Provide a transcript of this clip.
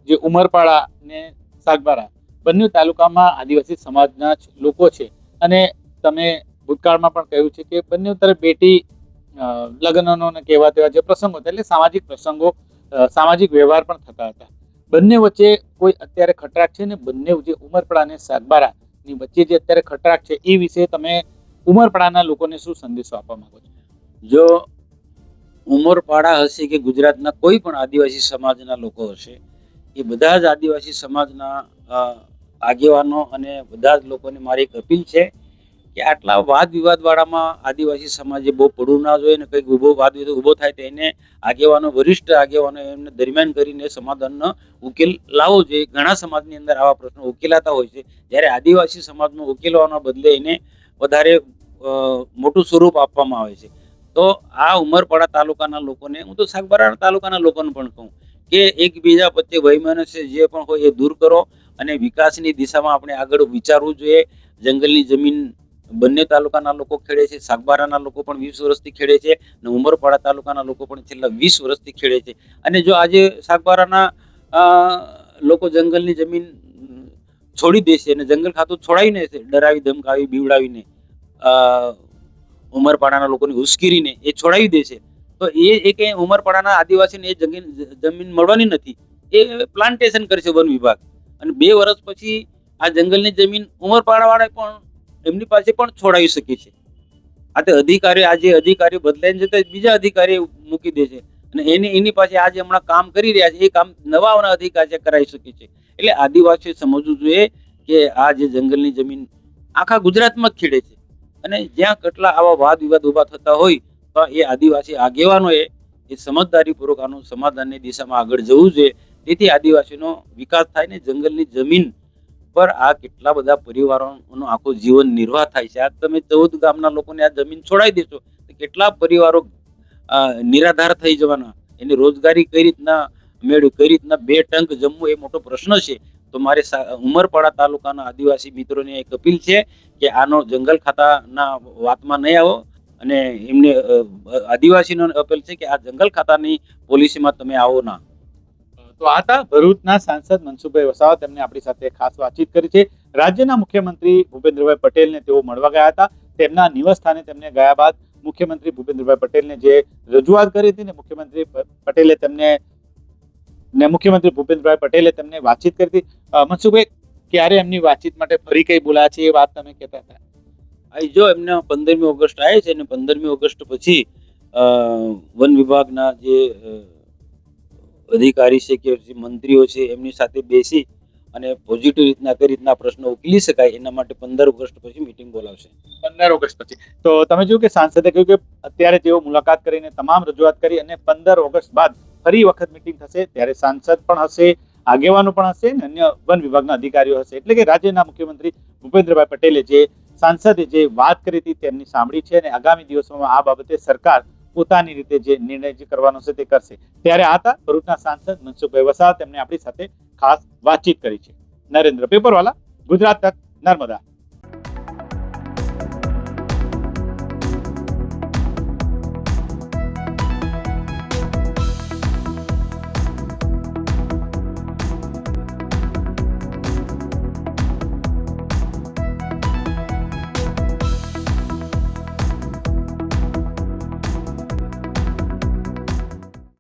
જે ઉમરપાડા ને સાગબારા બંને તાલુકામાં આદિવાસી સમાજના જ લોકો છે અને તમે ભૂતકાળમાં પણ કહ્યું છે કે બંને તરફ બેટી લગ્નનો ને કહેવા તેવા જે પ્રસંગો હતા એટલે સામાજિક પ્રસંગો સામાજિક વ્યવહાર પણ થતા હતા. બંને વચ્ચે કોઈ અત્યારે ખટરાક છે ને બંને જે ઉમરપાડા અને સાગબારા ની વચ્ચે જે અત્યારે ખટરાક છે એ વિશે તમે ઉમરપાડાના લોકોને શું સંદેશો આપવા માંગો છો? જો ઉમરપાડા હશે કે ગુજરાતના કોઈ પણ આદિવાસી સમાજના લોકો હશે, એ બધા જ આદિવાસી સમાજના આગેવાનો અને બધા જ લોકોને મારી એક અપીલ છે કે આટલા વાદ વિવાદ વાળામાં આદિવાસી સમાજે બહુ પડવું ના જોઈએ ને કંઈક વાદ વિવાદ ઉભો થાય તો એને આગેવાનો, વરિષ્ઠ આગેવાનો એમને દરમિયાન કરીને સમાધાનનો ઉકેલ લાવવો જોઈએ. ઘણા સમાજની અંદર આવા પ્રશ્નો ઉકેલાતા હોય છે, જ્યારે આદિવાસી સમાજનો ઉકેલવાના બદલે એને વધારે મોટું સ્વરૂપ આપવામાં આવે છે. તો આ ઉમરપાડા તાલુકાના લોકોને, હું તો સાગબારા તાલુકાના લોકોને પણ કહું કે એકબીજા પ્રત્યે વૈમનસ્ય જે પણ હોય એ દૂર કરો અને વિકાસની દિશામાં આપણે આગળ વિચારવું જોઈએ. જંગલની જમીન બંને તાલુકાના લોકો ખેડે છે. સાગબારાના લોકો પણ 20 વર્ષથી ખેડે છે અને ઉમરપાડા તાલુકાના લોકો પણ છેલ્લા 20 વર્ષથી ખેડે છે. અને જો આજે સાગબારાના લોકો જંગલની જમીન છોડી દેશે અને જંગલ ખાતું છોડાવીને ડરાવી ધમકાવી બીવડાવીને ઉમરપાડાના લોકોની ઉશ્કેરીને એ છોડાવી દેશે તો એ કઈ ઉમરપાડાના આદિવાસીને એ જમીન મળવાની નથી. એ પ્લાન્ટેશન કરશે વન વિભાગ અને 2 વર્ષ પછી આ જંગલની જમીન ઉમરપાડા વાળા પણ એમની પાસે પણ છોડાવી શકે છે. આ તો અધિકારીઓ બદલાઈને જતા બીજા અધિકારી મૂકી દે છે અને એની પાસે આજે હમણાં કામ કરી રહ્યા છે એ કામ નવા અધિકારી કરાવી શકે છે. એટલે આદિવાસીઓ સમજવું જોઈએ કે આ જે જંગલની જમીન આખા ગુજરાતમાં જ ખેડે છે અને જ્યાં કેટલા આવા વાદ વિવાદ ઉભા થતા હોય તો એ આદિવાસી આગેવાનોએ એ સમજદારીપૂર્વક આનું સમાધાનની દિશામાં આગળ જવું જોઈએ. તેથી આદિવાસીનો વિકાસ થાય ને જંગલની જમીન પર આ કેટલા બધા પરિવારોનો આખો જીવન નિર્વાહ થાય છે. આ તમે 14 ગામના લોકોને આ જમીન છોડાવી દેશો તો કેટલા પરિવારો નિરાધાર થઈ જવાના. એની રોજગારી કઈ રીતના મેળવી, કઈ રીતના 2 ટંક જમવું એ મોટો પ્રશ્ન છે. તો મારે ઉમરપાડા તાલુકાના આદિવાસી મિત્રોને એક અપીલ છે કે આનો જંગલ ખાતાના વાતમાં નહીં આવો અને એમને આદિવાસીનો અપીલ છે કે આ જંગલ ખાતાની પોલિસીમાં તમે આવો ના. તો આ હતા ભરૂચના સાંસદ મનસુખભાઈ વસાવા. તેમને આપણી સાથે ખાસ વાતચીત કરી છે. રાજ્યના મુખ્યમંત્રી ભૂપેન્દ્રભાઈ પટેલને તેઓ મળવા ગયા હતા. તેમના નિવાસ સ્થાને તેમને ગયા બાદ મુખ્યમંત્રી ભૂપેન્દ્રભાઈ પટેલને જે રજૂઆત કરી હતી ને મુખ્યમંત્રી ભૂપેન્દ્રભાઈ પટેલે તેમને વાતચીત કરી હતી. મનસુખભાઈ, ક્યારે એમની વાતચીત માટે ફરી કઈ બોલાયા છે એ વાત તમે કહેતા હતા? જો એમને 15મી ઓગસ્ટ આવે છે અને 15મી ઓગસ્ટ પછી વન વિભાગના જે અધિકારી છે કે મંત્રીઓ છે એમની સાથે બેસી અને પોઝિટિવ રીતના કઈ રીતના પ્રશ્નો ઉકેલી શકાય એના માટે 15 ઓગસ્ટ પછી મીટિંગ બોલાવશે. 15 ઓગસ્ટ પછી. તો તમે જોયું કે સાંસદે કહ્યું કે અત્યારે તેઓ મુલાકાત કરીને તમામ રજૂઆત કરી અને 15 ઓગસ્ટ બાદ ફરી વખત મીટિંગ થશે, ત્યારે સાંસદ પણ હશે, આગેવાનો પણ હશે અને અન્ય વન વિભાગના અધિકારીઓ હશે. એટલે કે રાજ્યના મુખ્યમંત્રી ભૂપેન્દ્રભાઈ પટેલે જે સાંસદે જે વાત કરી હતી તેમની સાંભળી છે અને આગામી દિવસોમાં આ બાબતે સરકાર પોતાની રીતે જે નિર્ણય જે કરવાનો છે તે કરશે. ત્યારે આ હતા ભરૂચના સાંસદ મનસુખભાઈ વસાવા. તેમને આપણી સાથે ખાસ વાતચીત કરી છે. નરેન્દ્ર પેપરવાલા, ગુજરાત તક, નર્મદા.